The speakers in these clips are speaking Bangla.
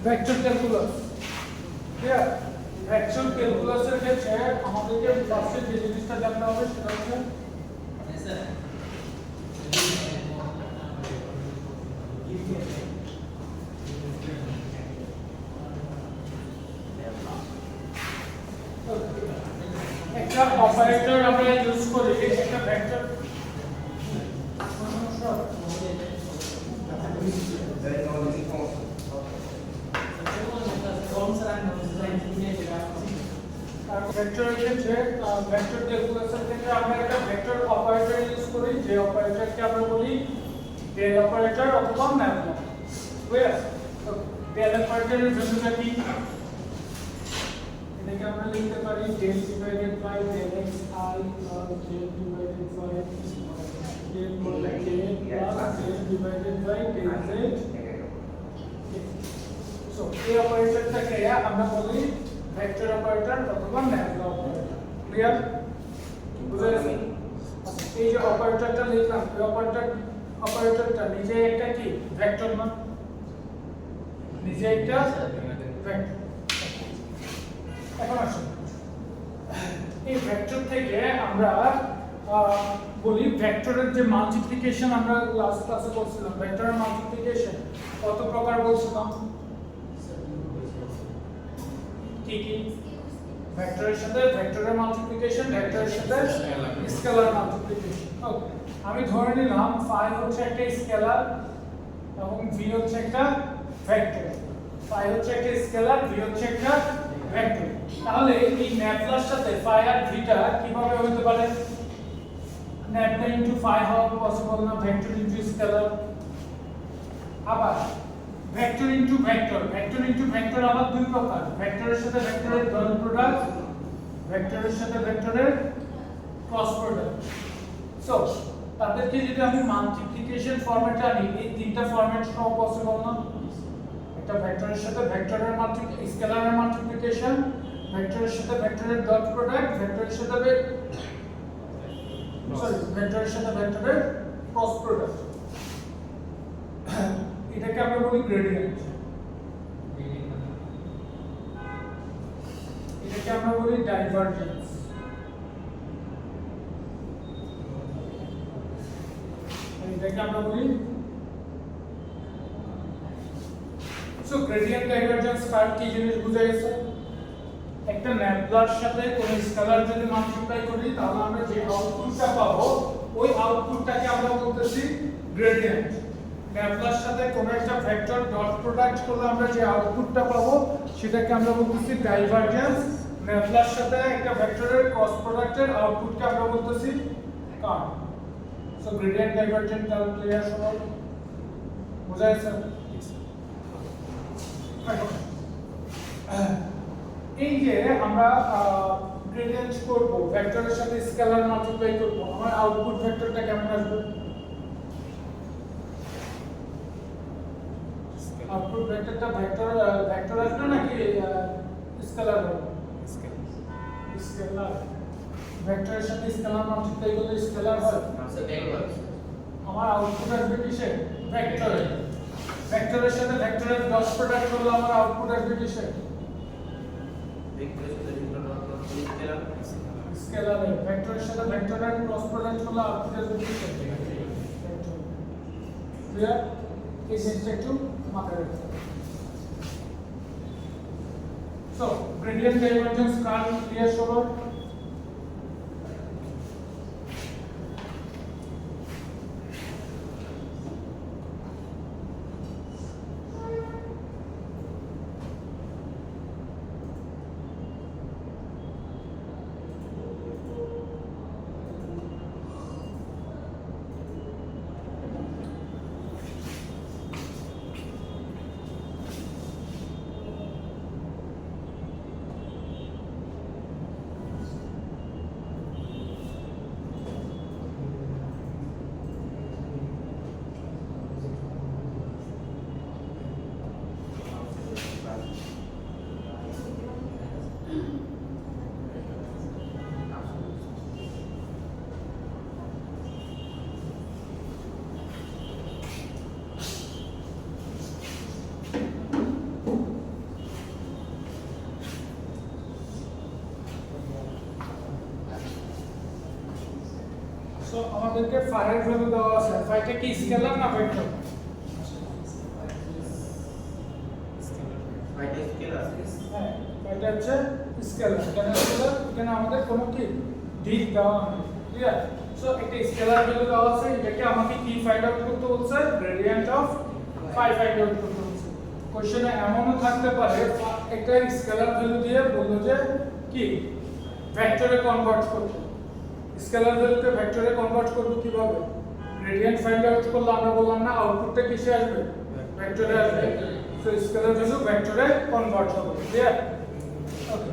Vector calculus. ক্লিয়ার? ভেক্টর ক্যালকুলাসের ক্ষেত্রে আমাদেরকে ফার্স্টে যে জিনিসটা জানতে হবে সেটা হচ্ছে একটা অপারেটর আমরা ইউজ করি একটা ভেক্টর ভেক্টরের ক্ষেত্রে ভেক্টর ক্যালকুলাসের ক্ষেত্রে আমরা একটা ভেক্টর অপারেটর ইউজ করি যে অপারেটরকে আমরা বলি ডেল অপারেটর অথবা ম্যাটল্যাব। ক্লিয়ার? তো ডেল অপারেটরের ভ্যালুটা কি? এটাকে আমরা লিখতে পারি del divided by del x I plus del divided by del k plus del divided by del z। So এই অপারেটরটাকে আমরা বলি ভেক্টর অপারেটর অথবা ম্যাটল্যাব অপারেটর। ক্লিয়ার? বুঝেছেন? এই যে অপারেটরটা লিখলাম এই অপারেটরটা নিজে একটা কি ভেক্টর না? নিজে একটা ভেক্টর। এখন আসুন এই ভেক্টর থেকে আমরা বলি ভেক্টরের যে মাল্টিপ্লিকেশন আমরা লাস্ট ক্লাসে বলছিলাম ভেক্টরের মাল্টিপ্লিকেশন কত প্রকার বলছিলাম? কি কি? ভেক্টরের সাথে ভেক্টরের মাল্টিপ্লিকেশন, ভেক্টরের সাথে স্কেলার মাল্টিপ্লিকেশন। ওকে, আমি ধরে নিলাম ফাই হচ্ছে একটা স্কেলার এবং ভি হচ্ছে একটা ভেক্টর। ফাই হচ্ছে একটা স্কেলার, ভি হচ্ছে একটা ভেক্টর। তাহলে এই ম্যাটল্যাবের সাথে ফাই আর ভিটা কিভাবে হতে পারে? ম্যাটল্যাব ইনটু ফাই হওয়া পসিবল না, ভেক্টর ইনটু স্কেলার। আবার vector into vector, vector into vector আবার দুই প্রকার, ভেক্টরের সাথে ভেক্টরের ডট প্রোডাক্ট, ভেক্টরের সাথে ভেক্টরের ক্রস প্রোডাক্ট। সো তাদেরকে যদি আমি মাল্টিপ্লিকেশন ফরম্যাটে আনি এই তিনটা ফরম্যাট সহ পসিবল না? একটা ভেক্টরের সাথে ভেক্টরের স্কেলারের মাল্টিপ্লিকেশন, ভেক্টরের সাথে ভেক্টরের ডট প্রোডাক্ট, ভেক্টরের সাথে ভেক্টরের সাথে ভেক্টরের ক্রস প্রোডাক্ট। এটাকে আমরা বলি গ্রেডিয়েন্ট। এটাকে আমরা বলি ডাইভারজেন্স। এটাকে আমরা বলি সো গ্রেডিয়েন্ট ডাইভারজেন্স কার কি জিনিস বুঝা গেছে? একটা ম্যাটল্যাবের সাথে কোন স্কেলার যদি মাল্টিপ্লাই করি তাহলে আমরা যে আউটপুটটা পাবো ওই আউটপুটটাকে আমরা বলতেছি গ্রেডিয়েন্ট। ম্যাটল্যাবের সাথে কোন একটা ভেক্টর ডট প্রোডাক্ট করলে আমরা যে আউটপুটটা পাবো সেটাকে আমরা বলতেছি ডাইভারজেন্স। ম্যাটল্যাবের সাথে একটা ভেক্টরের ক্রস প্রোডাক্টের আউটপুটকে আমরা বলতেছি কার্ভ। সো গ্রেডিয়েন্ট ডাইভারজেন্ট তাহলে ক্লিয়ার সব বুঝা গেছে? এই যে আমরা গ্রেডিয়েন্ট করব ভেক্টরের সাথে স্কেলার মাল্টিপ্লাই করব, আমার আউটপুট ভেক্টরটা কেমন আসবে? আউটপুট ভেক্টরটা ভেক্টর আসবে নাকি স্কেলার হবে? স্কেলার। ভেক্টরের সাথে স্কেলার মাল্টিপ্লাই করলে স্কেলার হয়। আমার আউটপুট আসবে কিসে? ভেক্টরে। ভেক্টরের সাথে ভেক্টরের ডট প্রোডাক্ট করলে আমার আউটপুট আসবে কিসে? স্কেলারে। ভেক্টরের সাথে ভেক্টরের ক্রস প্রোডাক্ট করলে আউটপুট আসবে কিসে? ভেক্টর। ক্লিয়ার? এই জিনিসটা একটু মাথায় রাখতে হবে। So gradient divergence curve clear সবার? সো আমাদেরকে phi এর ভ্যালু দেওয়া আছে phi টা কি স্কেলার না ভেক্টর phi টা স্কেলার হ্যাঁ phi টা হচ্ছে স্কেলার কেন স্কেলার এখানে আমাদের কোনো কি দিক দেওয়া নেই ক্লিয়ার সো একটা স্কেলার ভ্যালু দেওয়া আছে এটাকে আমাকে কি ফাইন্ড আউট করতে বলছে gradient of phi find out করতে বলছে কোশ্চেনে এমনও থাকতে পারে একটা স্কেলার ভ্যালু দিয়ে বললো যে কি ভেক্টরে কনভার্ট করতে স্কেলার ভ্যালুকে ভেক্টরে কনভার্ট করব কিভাবে গ্রেডিয়েন্ট ফাইন্ড আউট করলে আমরা বললাম না আউটপুটটা কিসে আসবে ভেক্টরে আসবে সো স্কেলার ভ্যালু ভেক্টরে কনভার্ট হবে ক্লিয়ার ওকে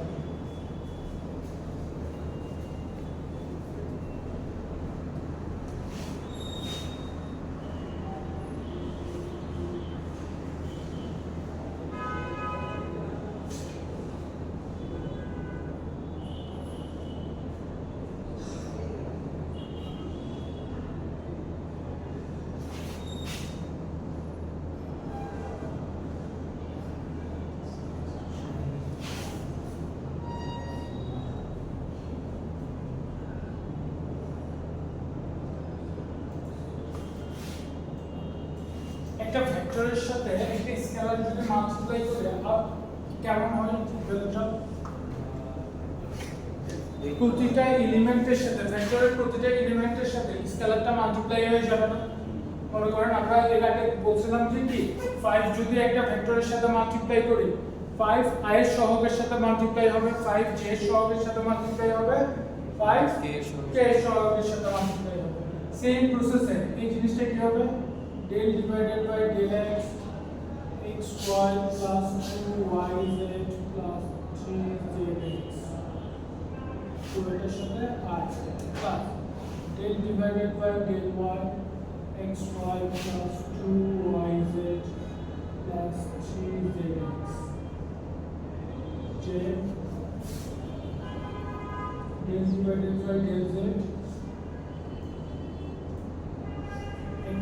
একটা ভেক্টরের সাথে একটা স্কেলার যদি মাল্টিপ্লাই করে আর কেমন হয় ভ্যালুটা প্রতিটা এলিমেন্টের সাথে ভেক্টরের প্রতিটা এলিমেন্টের সাথে স্কেলারটা মাল্টিপ্লাই হয়ে যাবে না মনে করেন আমরা এর আগে বলছিলাম যে কি 5 যদি একটা ভেক্টরের সাথে মাল্টিপ্লাই করি 5 i এর সহগের সাথে মাল্টিপ্লাই হবে 5 j এর সহগের সাথে মাল্টিপ্লাই হবে 5 k এর সহগের সাথে মাল্টিপ্লাই হবে সেম প্রসেসে এই জিনিসটা কি হবে del divided by del x xy plus 2yz plus 3zx তো এটার সাথে r plus del divided by del y xy plus 2yz plus 3zx j del divided by del z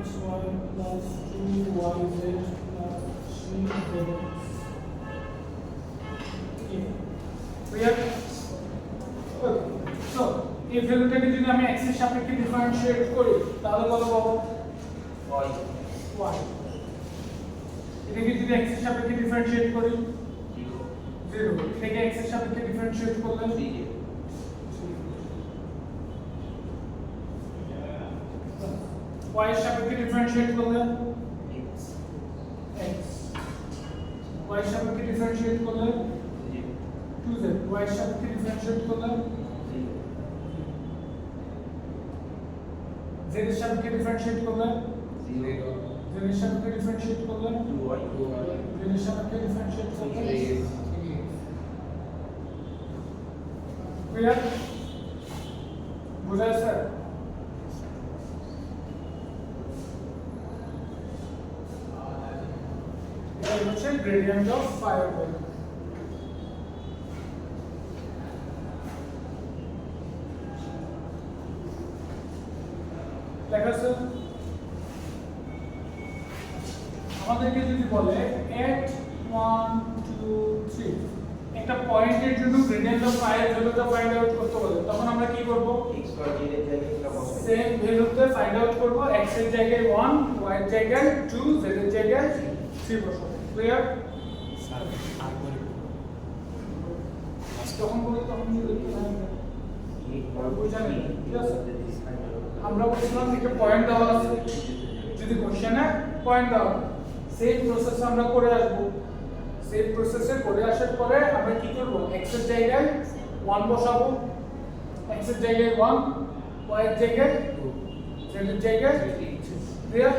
xy plus 2yz plus 3zx clear okay so এই ভ্যালুটাকে যদি আমি x এর সাপেক্ষে ডিফারেন্সিয়েট করি তাহলে কত পাবো y y এটাকে যদি x এর সাপেক্ষে ডিফারেন্সিয়েট করি 0 এটাকে x এর সাপেক্ষে ডিফারেন্সিয়েট করলে 3j y এর সাপেক্ষে ডিফারেন্সিয়েট করলে x x y এর সাপেক্ষে ডিফারেন্সিয়েট করলে 2z y এর সাপেক্ষে ডিফারেন্সিয়েট করলে z এর সাপেক্ষে ডিফারেন্সিয়েট করলে 0 z এর সাপেক্ষে ডিফারেন্সিয়েট করলে 2y z এর সাপেক্ষে ডিফারেন্সিয়েট করলে ক্লিয়ার বুঝা স্যার এটা হচ্ছে গ্রেডিয়েন্ট অফ phi ভ্যালু লেখা আছে আমাদেরকে যদি বলে at 1 2 3 একটা পয়েন্টের জন্য গ্রেডিয়েন্ট অফ phi এর ভ্যালুটা ফাইন্ড আউট করতে বলে তখন আমরা কি করব x y z এর জায়গায় এটা বসাবো সেম ভ্যালুতে ফাইন্ড আউট করব x এর জায়গায় 1 y এর জায়গায় 2 z এর জায়গায় 3 বসাবো ক্লিয়ার স্যার আরেকবার তখন বলে তখন কি লিখতে হবে আমরা বলছিলাম একটা পয়েন্ট দেওয়া আছে যদি কোশ্চেনে পয়েন্ট দেওয়া সেম প্রসেস আমরা করে আসব সেম প্রসেসে করে আসার পরে আমরা কি করব x এর জায়গায় 1 বসাবো x এর জায়গায় 1 y এর জায়গায় 2 z এর জায়গায় 3 ক্লিয়ার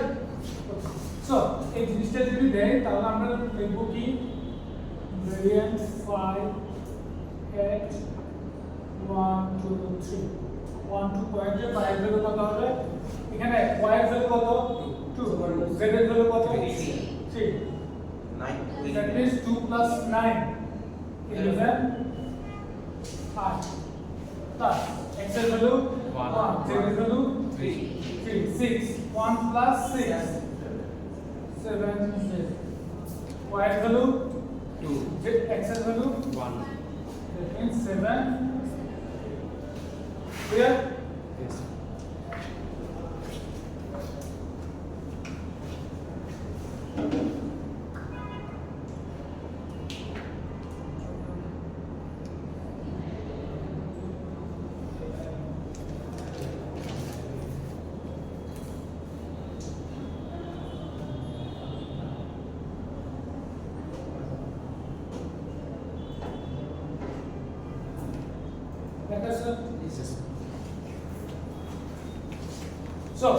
সো এই জিনিসটা যদি দেয় তাহলে আমরা লিখব কি গ্রেডিয়েন্ট phi at 1 2 3 1 2 পয়েন্টে phi এর ভ্যালু কত হবে এখানে y এর ভ্যালু কত 2 z এর ভ্যালু কত 3 9 that means 2 plus 9 11 8 plus x এর ভ্যালু 1 z এর ভ্যালু 3 6 1 plus 6 7 y এর ভ্যালু 2 z x এর value 1 that means 7 clear yes so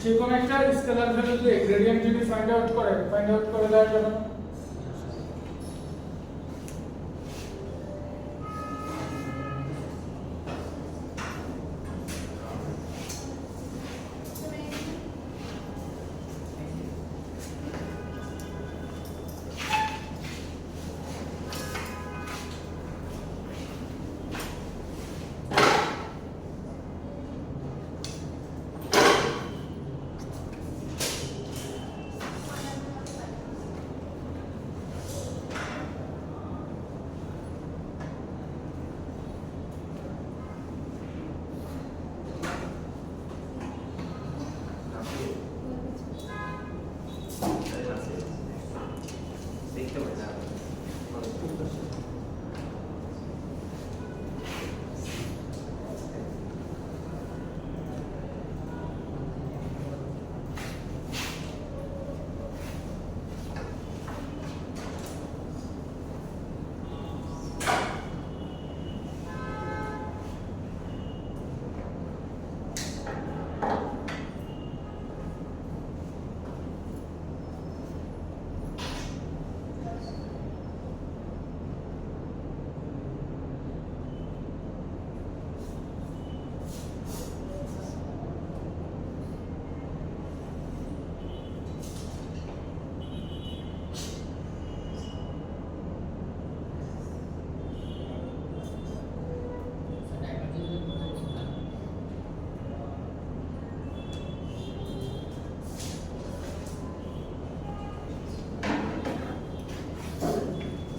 যে কোনো একটা স্কেলার ভ্যালু দিয়ে গ্রেডিয়েন্ট যদি ফাইন্ড আউট করে দেওয়া যাবে না? দেখতে পাই না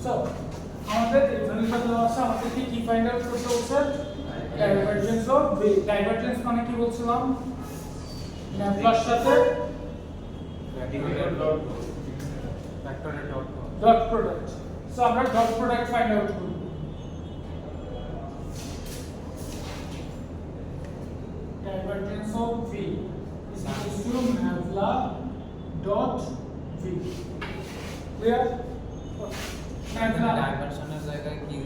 সো আমাদের এই ভ্যালুটা দেওয়া আছে, আমাদেরকে কি ফাইন্ড আউট করতে হচ্ছে? Divergence of V. ডাইভারজেন্স মানে কি বলছিলাম? ন্যাভলার সাথে ভেক্টরের ডট প্রোডাক্ট। সো আমরা ডট প্রোডাক্ট ফাইন্ড আউট করব। Divergence of V is equal to nabla dot V. Clear? ডাইভারশনের জায়গায় কি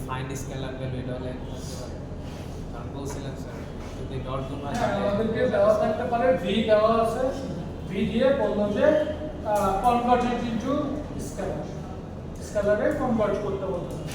ফাইন্ড স্কেলার ভ্যালু এটা হলে করতে পারে, কারণ বলছিলেন স্যার যদি ডট গুণ হয় আমাদেরকে দেওয়া থাকতে পারে ভি দেওয়া আছে, ভি দিয়ে বললো যে কনভার্ট ইট ইনটু স্কেলার, স্কেলারে কনভার্ট করতে বলতে হবে।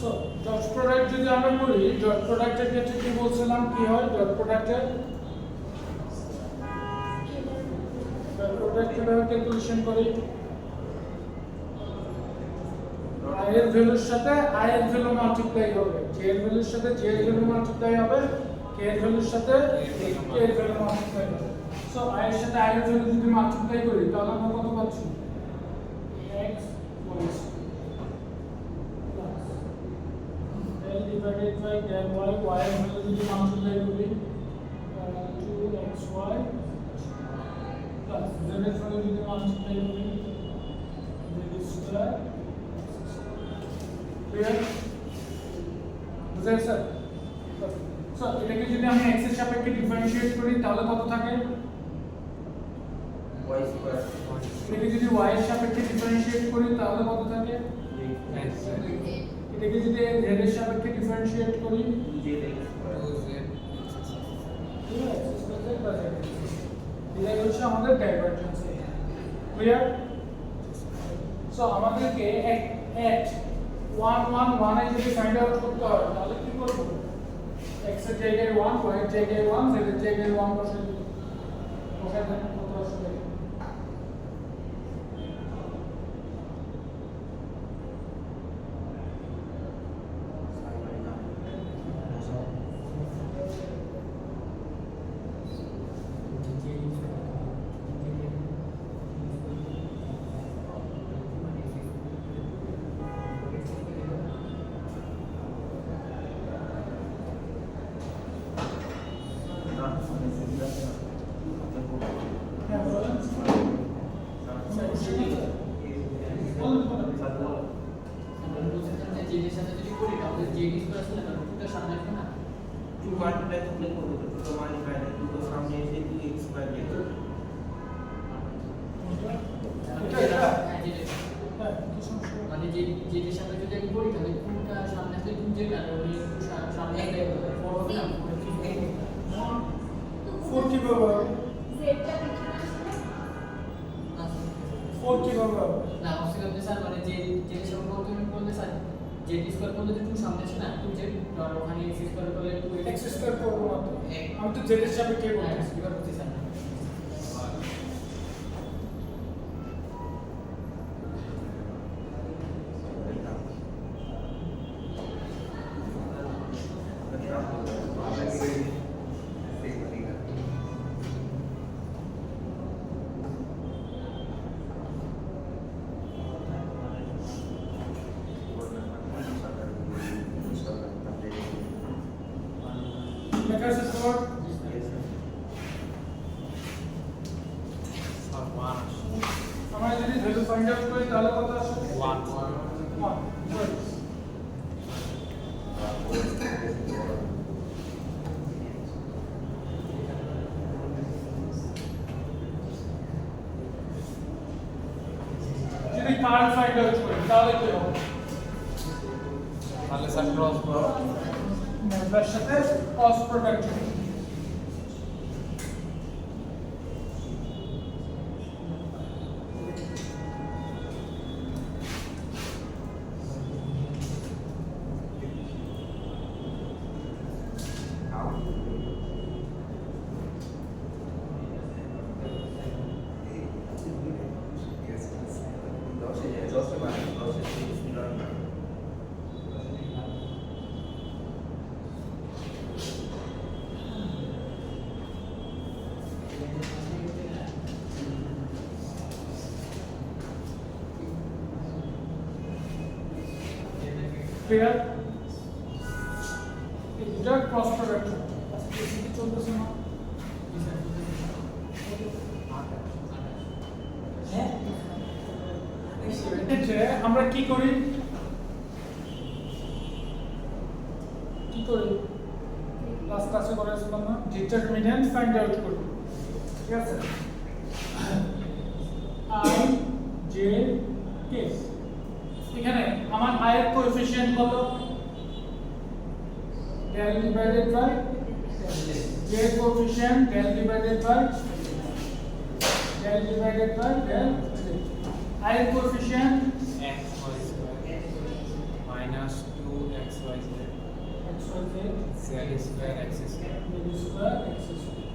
সো ডট প্রোডাক্ট যদি আমরা করি, ডট প্রোডাক্টের ক্ষেত্রে কি বলছিলাম কি হয়? ডট প্রোডাক্টের কিভাবে ক্যালকুলেশন করি? i এর ভ্যালুর সাথে i এর ভ্যালু মাল্টিপ্লাই হবে, j এর ভ্যালুর সাথে j এর ভ্যালু মাল্টিপ্লাই হবে, k এর ভ্যালুর সাথে k এর ভ্যালু মাল্টিপ্লাই হবে। সো i এর সাথে i এর ভ্যালু যদি মাল্টিপ্লাই করি তাহলে আমরা কত পাচ্ছি? x plus del divided by del y, y এর ভ্যালু যদি মাল্টিপ্লাই করি 2xy plus z এর ভ্যালু যদি মাল্টিপ্লাই করি z স্কয়ার। ক্লিয়ার? বুঝাই স্যার? সো এটাকে যদি আমি x এর সাপেক্ষে ডিফারেন্সিয়েট করি তাহলে কত থাকে? y স্কয়ার এটাকে যদি y এর সাপেক্ষে ডিফারেন্সিয়েট করি তাহলে কত থাকে? এটাকে যদি z এর সাপেক্ষে ডিফারেন্সিয়েট করি এটাই হচ্ছে আমাদের ডাইভারজেন্স। ক্লিয়ার? সো আমাদেরকে at 1 1 1 এ যদি ফাইন্ড আউট করতে হয় তাহলে কি করব? x এর জায়গায় 1, y এর জায়গায় 1, z এর জায়গায় 1 বসাই দেব। বসাই দেন কত আসবে? জেডি স্কয়ার আছে না দুটো সামনে আছে না 2 মাল্টিপ্লাই করলে করবে তো 2 মাল্টিপ্লাই 2 তো সামনে এসে 2x স্কয়ার যেত এটা হ্যাঁ জেডি হ্যাঁ কি সমস্যা মানে জেডির সামনে যদি আমি করি তাহলে কোনটা সামনে আসলে 2 জেড আর ওই সামনে আসলে 4 হবে না 4 কিভাবে হবে জেডটা পিছনে আসলে 4 কিভাবে হবে না অবশ্যই আপনি স্যার মানে যে জেড সামনে তুমি বলতে স্যার জেড স্কয়ার করলে যে 2 সামনে আছে না 2 জেড আর ওখানে x স্কয়ার করলে 2 x স্কয়ার করব না তো আমি তো z এর সাপেক্ষে হ্যাঁ বলতেছি এবার করতে স্যার লেখা আছে তোমার আর 1 আমরা যদি ভ্যালু ফাইন্ড আউট করি তাহলে কত আসে 1 1 good যদি কার্ল ফাইন্ড আউট করি তাহলে কি হবে তাহলে স্যার ক্রস মেম্বার সাথে ক্রস প্রোডাক্ট হবে ক্লিয়ার এটা ক্রস প্রোডাক্ট আচ্ছা কি চলতেছে না হ্যাঁ এটা আমরা কি করি লাস্ট ক্লাসে করেছিলাম না ডিটারমিনেন্ট ফাইন্ড আউট করি ঠিক আছে আই জে কে এখানে আমার i এর কোএফিশিয়েন্ট কত del divided by j coefficient del divided by del i এর coefficient x y square minus 2xy z x y z square x square square x square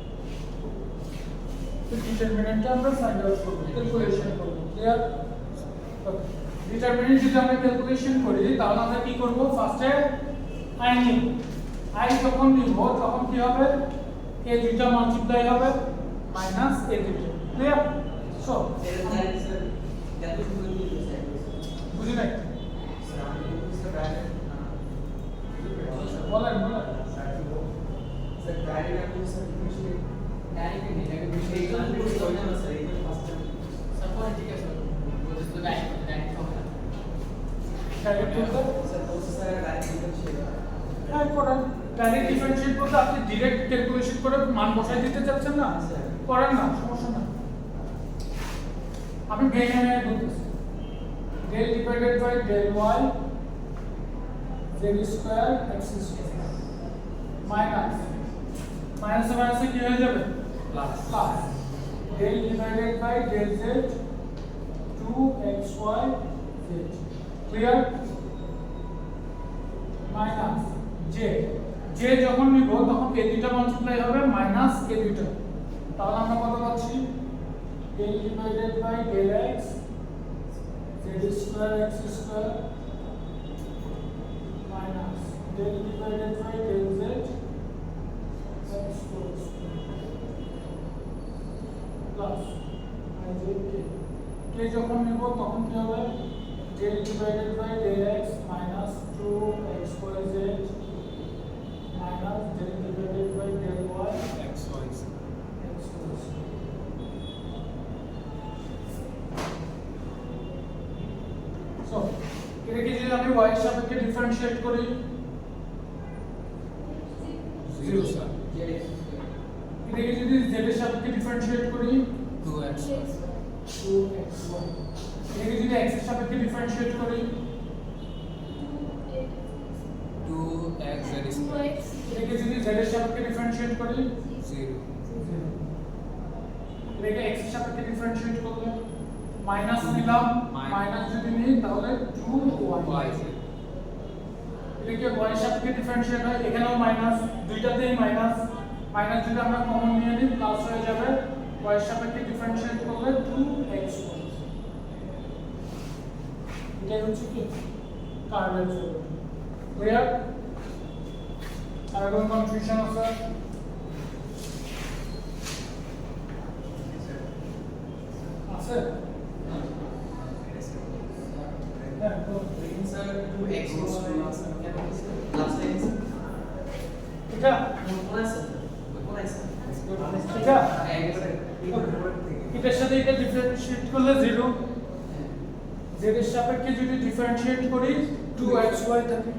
তো ডিটারমিনেন্টটা আমরা ফাইন্ড আউট করব ক্যালকুলেশন করব ক্লিয়ার ওকে ডিটারমিনেন্ট যদি আমরা ক্যালকুলেশন করি তাহলে আমরা কি করব ফার্স্টে i নিব i যখন নিব তখন কি হবে এই দুইটা মাল্টিপ্লাই হবে মাইনাস এই দুইটা ক্লিয়ার সো বুঝি নাই বলেন ডাইরেক্ট ডিফারেন্সিয়েট করতে আপনি ডাইরেক্ট ক্যালকুলেশন করে মান বসাই দিতে চাচ্ছেন না করেন না সমস্যা না আমি ভেঙে ভেঙে বলতেছি del divided by del y z square x square minus minus কি হয়ে যাবে plus del divided by del z 2xy z clear minus j যখন নিব তখন এই দুইটা মাল্টিপ্লাই হবে মাইনাস এই দুইটা তাহলে আমরা কত পাচ্ছি del divided by del x z square x square minus del divided by del z x square plus i z k যখন নিব তখন কি হবে del divided by del x minus 2xy z minus del divided by del y x y x square so এটাকে যদি আমি y এর সাপেক্ষে ডিফারেন্সিয়েট করি সাপেক্ষে ডিফারেন্সিয়েট করি 2x 2xy, এটাকে যদি x এর সাপেক্ষে ডিফারেন্সিয়েট করি 2x z স্কয়ার এটাকে যদি z এর সাপেক্ষে ডিফারেন্সিয়েট করি 0 এটাকে x এর সাপেক্ষে ডিফারেন্সিয়েট করলে মাইনাস নিলাম, মাইনাস যদি নিই তাহলে 2y, এটাকে y এর সাপেক্ষে ডিফারেন্সিয়েট হয়, এখানেও মাইনাস, দুইটাতেই মাইনাস, মাইনাস যদি আমরা কমন নিয়ে নিই প্লাস হয়ে যাবে, y এর সাপেক্ষে ডিফারেন্সিয়েট করলে 2xy, এটাই হচ্ছে কি কার্ভের ফর্ম। ক্লিয়ার? আর কোনো কনফিউশন আছে? আছে? হ্যাঁ, তো স্যার 2x কেন লাস্ট টাইম এটা কোন আছে কোন আছে এটা এটার সাথে এটা ডিফারেন্সিয়েট করলে 0, z এর সাপেক্ষে যদি ডিফারেন্সিয়েট করি 2xy থাকে।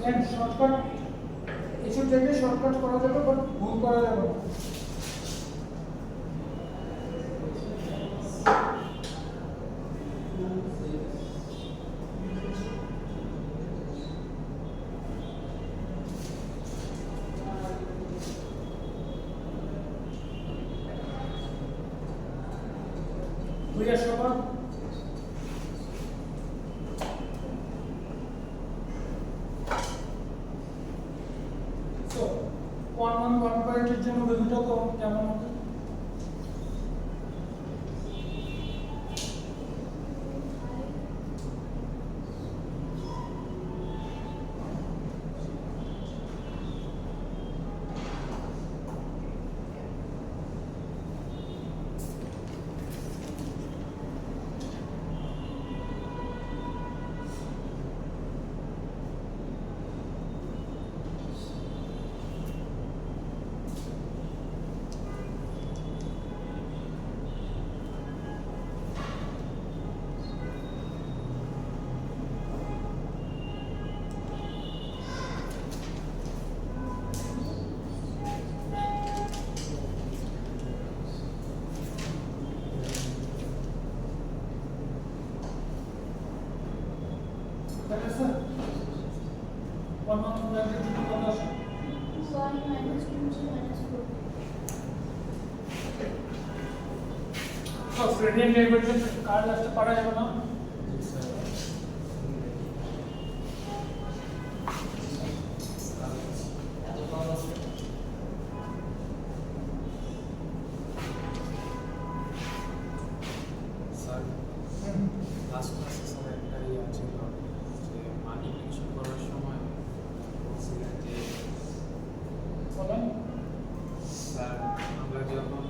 এন্ড শর্টকাট কিছু জায়গায় শর্টকাট করা যাবে বাট ভুল করা যাবে না। ক্লিয়ার সবার? সো 1 পয়েন্টের জন্য ভ্যালুটা তো কেমন হবে? That is it. 1 পয়েন্টের জন্য কত আসে? 1 minus 2 minus 4. So gradient divergence কার লাস্টে পারা যাবে না? স্যার লাস্ট ক্লাসে স্যার একটা ইয়ে ছিল যে মাল্টিপ্লিকেশন করার সময় বলছিলেন যে বলেন। স্যার আমরা যখন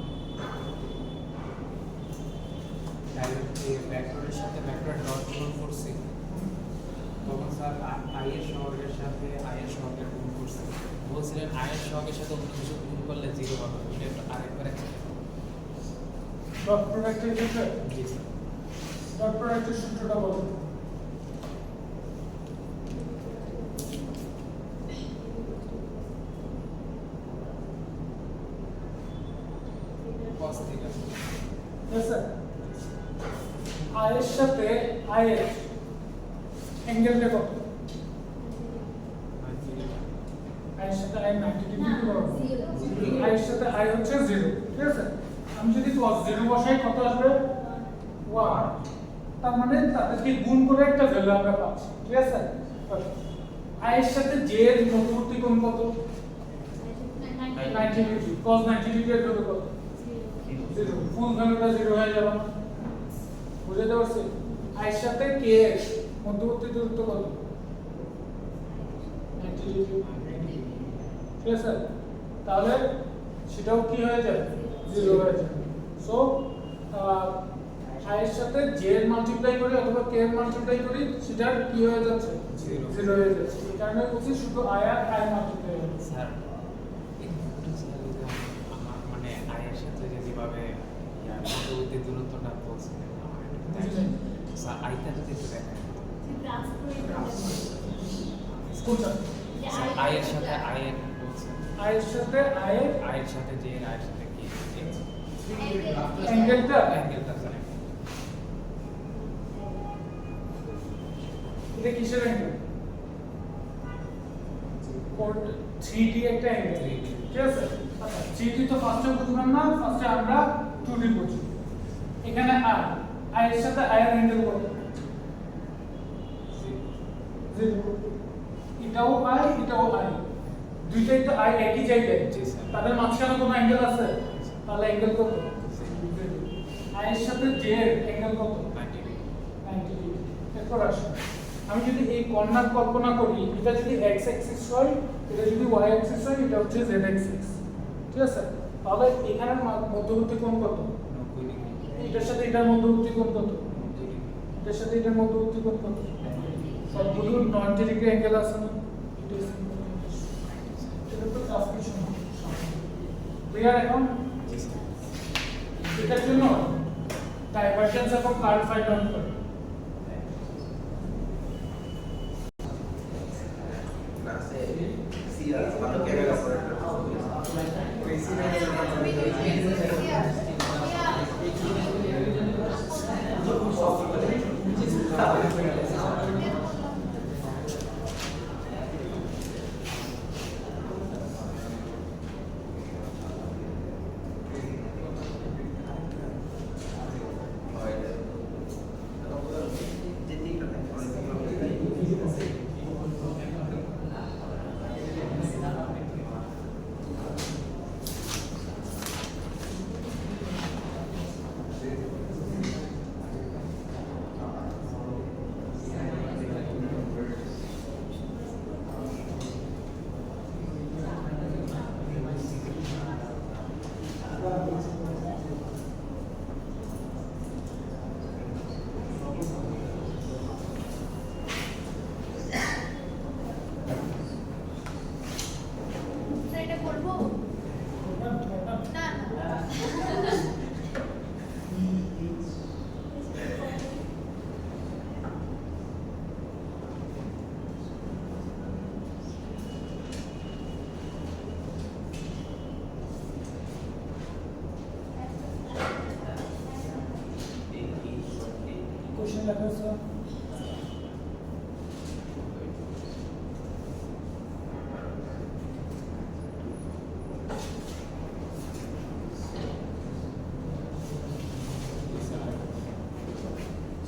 ভেক্টরের সাথে ভেক্টর ডট গুণ করছি তখন স্যার আই এর সহগের সাথে আই এর সহগের গুণ করছি, বলছিলেন আই এর সহগের সাথে অন্য কিছু গুণ করলে 0 হবে, এটা একটু আরেকবার explain করুন। ডট প্রোডাক্টের ক্ষেত্রে জি স্যার। ডট প্রোডাক্টের সূত্রটা বলুন। cos theta Yes sir. I এর সাথে আই এর অ্যাঙ্গেলটা কত? আই এর সাথে আই 90 ডিগ্রি করব। আই এর সাথে আই হচ্ছে 0, ঠিক আছে? আমি যদি cos 0 বসাই কত আসবে? 1। তার মানে তাদেরকে গুণ করে একটা ভ্যালু আমরা পাচ্ছি, ঠিক আছে? আই এর সাথে j এর মধ্যবর্তী কোণ কত? 90 ডিগ্রি। cos 90 ডিগ্রি এর ভ্যালু কত? 0। ফুল ভ্যালুটা 0 হয়ে যাবে না? বুঝতে পারছি? আই এর সাথে k এর মধ্যবর্তী দূরত্ব কত? 90 ডিগ্রি। ঠিক আছে? তাহলে সেটাও কি হয়ে যাবে? 0 হয়ে যাবে। সো আই এর সাথে j এর মাল্টিপ্লাই করি অথবা k এর মাল্টিপ্লাই করি, সেটা কি হয়ে যাচ্ছে? 0 হয়ে যাচ্ছে। এই কারণে বলছি শুধু আই আর আই মাল্টিপ্লাই হবে। স্যার এই দুটো স্যার যদি আমার মানে আই এর সাথে যেভাবে মধ্যবর্তী দূরত্বটা বলছিলেন আমার একটু বুঝলেন? স্যার আইটা যদি একটু দেখায় কোনটা? স্যার আই এর সাথে আই এর বলছেন আই এর সাথে আই এর আই এর সাথে জে এর আই এর সাথে কি অ্যাঙ্গেলটা অ্যাঙ্গেলটা স্যার এটা কিসের অ্যাঙ্গেল? কোড 3D একটা অ্যাঙ্গেল, ঠিক আছে? আচ্ছা 3D তো ফার্স্টে বুঝলাম না, ফার্স্টে আমরা 2D বুঝি। এখানে আর আই এর সাথে আই এর অ্যাঙ্গেল কত? 0। এটাও আই, এটাও আই, দুইটাই তো আই একই জায়গায়। জি স্যার। তাদের মাঝখানে কোনো অ্যাঙ্গেল আছে? তাহলে অ্যাঙ্গেল কত? আই এর সাথে জে এর অ্যাঙ্গেল কত? 90 ডিগ্রি 90 ডিগ্রি। এরপর আসুন, আমি যদি এই কর্নার কল্পনা করি, এটা যদি x অ্যাক্সিস হয়, এটা যদি y অ্যাক্সিস হয়, এটা হচ্ছে z অ্যাক্সিস, ঠিক আছে? তাহলে এখানের মধ্যবর্তী কোণ কত? 90 ডিগ্রি এটার সাথে এটার মধ্যবর্তী কোণ কত? 90 ডিগ্রি এটার সাথে এটার মধ্যবর্তী কোণ কত? সবগুলো 90 ডিগ্রি অ্যাঙ্গেল আছে না? এটা তো কাজ কিছু না। ক্লিয়ার এখন? জি স্যার এটার জন্য ডাইভারজেন্স এবং কার্ল ফাইন্ড আউট করি। ক্লাসে সিআর ভালো ক্যামেরা করে এটা করবো না না কোশ্চেন লেখা আছে।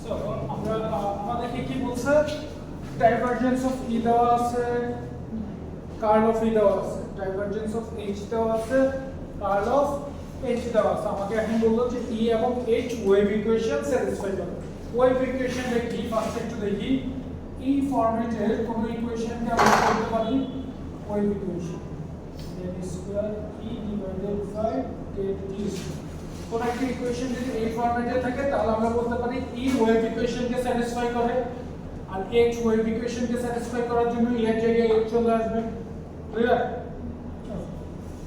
So, আমরা আমাদেরকে কি বলছে? ডাইভারজেন্স অফ ই দেওয়া আছে, কার্ল অফ ই দেওয়া আছে, ডাইভারজেন্স অফ এইচ দেওয়া আছে, কার্ল অফ এইচ দেওয়া আছে। আমাকে এখন বললো যে ই এবং এইচ ওয়েভ ইকুয়েশন স্যাটিসফাই করে। ওয়েভ ইকুয়েশন দেখি, ফার্স্ট একটু দেখি। ই ফরম্যাটের কোনো ইকুয়েশনকে আমরা বলতে পারি wave equation, del square E divided by del T square. কোন একটা ইকুয়েশন যদি এই ফরম্যাটে থাকে তাহলে আমরা বলতে পারি ই ওয়েভ ইকুয়েশনকে স্যাটিসফাই করে, আর এইচ ওয়েভ ইকুয়েশনকে স্যাটিসফাই করার জন্য ই এর জায়গায় এইচ চলে আসবে। ক্লিয়ার?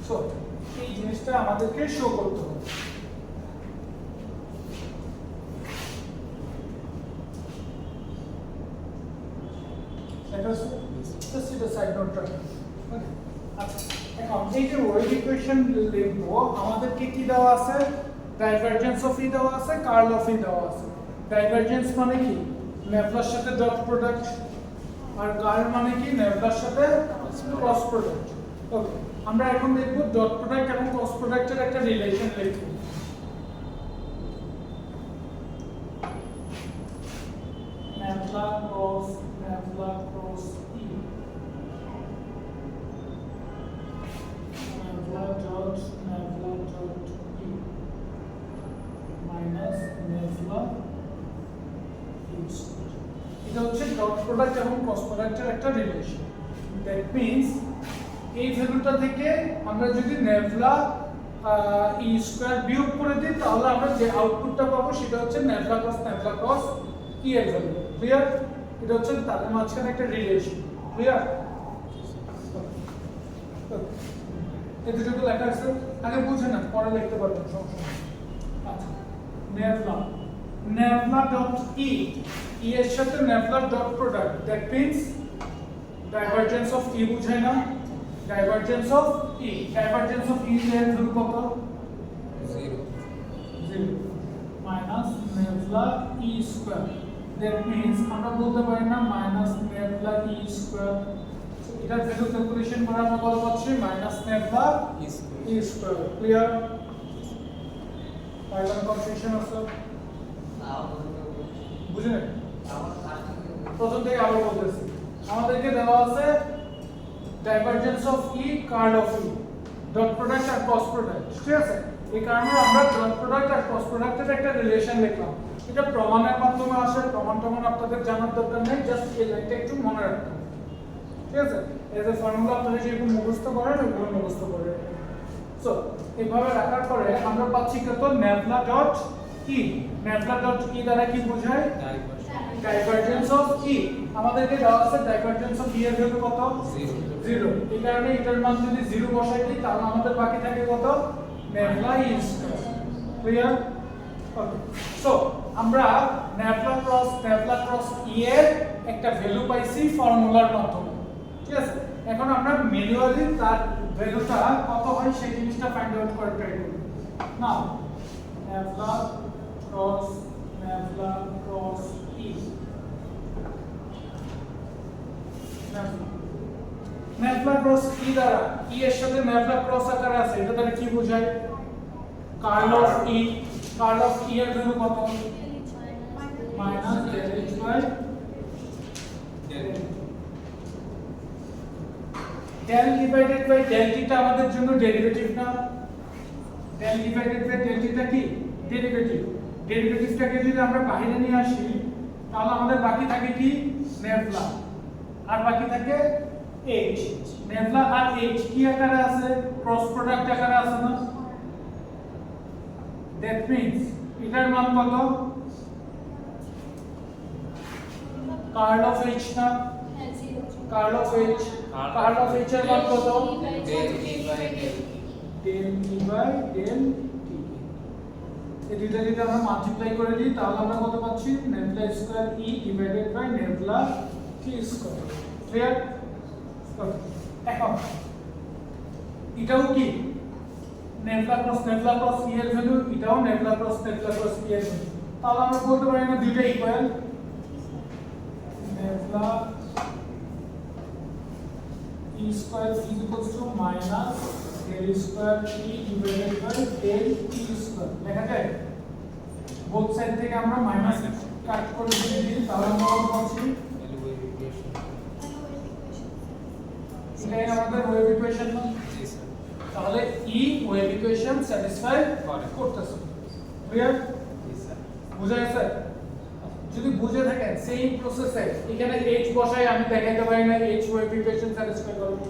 সো এই জিনিসটা আমাদেরকে শো করতে হবে। এটা জাস্ট এটা সাইড নোটটা। ওকে, আচ্ছা এখন এই যে ওয়েভ ইকুয়েশন লিখবো, আমাদেরকে কি দেওয়া আছে? ডাইভারজেন্স অফ ই দেওয়া আছে, কার্ল অফ ই দেওয়া আছে। ডাইভারজেন্স মানে কি? নেভলার সাথে ডট প্রোডাক্ট, আর কার্ল মানে কি? নেভলার সাথে ক্রস প্রোডাক্ট। ওকে, আমরা এখন দেখব ডট প্রোডাক্ট এবং ক্রস প্রোডাক্টের একটা রিলেশন লিখব। নেভলা cross E, নেভলা dot E minus নেভলা use. এটা হচ্ছে ডট প্রোডাক্ট এবং ক্রস প্রোডাক্টের একটা রিলেশন। দ্যাট মিন্স এই ভ্যালুটা থেকে আমরা যদি নেভলা ই স্কয়ার বিয়োগ করে দিই তাহলে আমরা যে আউটপুটটা পাবো সেটা হচ্ছে নেভলা ক্রস ই এর ভ্যালু। ক্লিয়ার? এটা হচ্ছে তাদের মাঝখানে একটা রিলেশন। ক্লিয়ার? এতটুকু লেখা আছে, আগে বুঝে না, পরে লিখতে পারবেন সমস্যা নেই। আচ্ছা, নেভলা ডট ই, ই এর সাথে nabla dot product, that means divergence of E বুঝায় না, divergence of E, divergence of E এর ভ্যালু কত? 0 0 minus nabla E square. That means আমরা বলতে পারি না মাইনাস নেভলা ই স্কয়ার, এটার ভ্যালু ক্যালকুলেশন করে আমরা কত পাচ্ছি? Minus nabla E square. Clear? পাইলাম কনফিউশন আছে? বুঝলেন? প্রথম থেকে আবার বলতেছি, আমাদেরকে দেওয়া আছে divergence of E, curl of E, dot product R cross product, ঠিক আছে? এই কারণে আমরা ডট প্রোডাক্ট আর ক্রস প্রোডাক্টের একটা রিলেশন লিখলাম। এটা প্রমাণের মাধ্যমে আসে, প্রমাণ আপনাদের জানার দরকার নেই, জাস্ট এই লাইনটা একটু মনে রাখতে হবে, ঠিক আছে? এজ এ ফর্মুলা আপনারা যেরকম মুখস্থ করেন ওইভাবে মুখস্থ করে সো এইভাবে রাখার পরে আমরা পাচ্ছি কত? নেভলা ডট ই। নেভলা ডট ই দ্বারা কি বোঝায়? ডাইভারজেন্স অফ ই। আমাদেরকে দেওয়া আছে ডাইভারজেন্স অফ ই এর ভ্যালু কত? 0। এই কারণে এটার মান যদি 0 বসাই দিই তাহলে আমাদের বাকি থাকে কত? নেভলা ই স্কয়ার। ক্লিয়ার? ওকে, সো আমরা নেভলা ক্রস ই এর একটা ভ্যালু পাইছি ফর্মুলার মাধ্যমে, ঠিক আছে? এখন আমরা ম্যানুয়ালি তার ভ্যালুটা কত হয় সেই জিনিসটা ফাইন্ড আউট করে ট্রাই করব। নাও নেভলা ক্রস ই, নেভলা ক্রস ই দ্বারা ই এর সাথে নেভলা ক্রস আকারে আছে, এটা দ্বারা কি বোঝায়? Curl of E. Curl of E এর ভ্যালু কত? Minus del h by del divided by del t টা আমাদের জন্য ডেরিভেটিভ না? del divided by del t টা কি? ডেরিভেটিভ। ডেরিভেটিভটাকে যদি আমরা বাইরে নিয়ে আসি তাহলে আমাদের বাকি থাকে কি? নেভলা, আর বাকি থাকে h। নেভলা আর h কি আকারে আছে? ক্রস প্রোডাক্ট আকারে আছে না? দ্যাট মিন্স এটার মান কত? কার্ল অফ h না? Curl of h, curl of h এর মান কত? del e by del del e by del t। এই দুইটা যদি আমরা মাল্টিপ্লাই করে দিই তাহলে আমরা কত পাচ্ছি? Nabla square e divided by nabla t square. Clear? এখন এটাও কি নেভলা ক্রস ই এর ভ্যালু, এটাও নেভলা ক্রস ই এর ভ্যালু, তাহলে আমরা বলতে পারি না দুইটা equal? নেভলা e square is equals to minus del square e divided by del t square লেখা যায়? বোথ সাইড থেকে আমরা মাইনাস কাট করে দিয়ে দিই তাহলে আমরা কত পাচ্ছি? wave equation এটাই আমাদের ওয়েভ ইকুয়েশন না? জি স্যার তাহলে ই ওয়েভ ইকুয়েশন স্যাটিসফাই করতেছে। ক্লিয়ার? জি স্যার বুঝা গেছে? যদি বুঝে থাকেন সেম প্রসেসে এখানে h বসাই আমি দেখাইতে পারি না h ওয়েভ ইকুয়েশন স্যাটিসফাই করবে।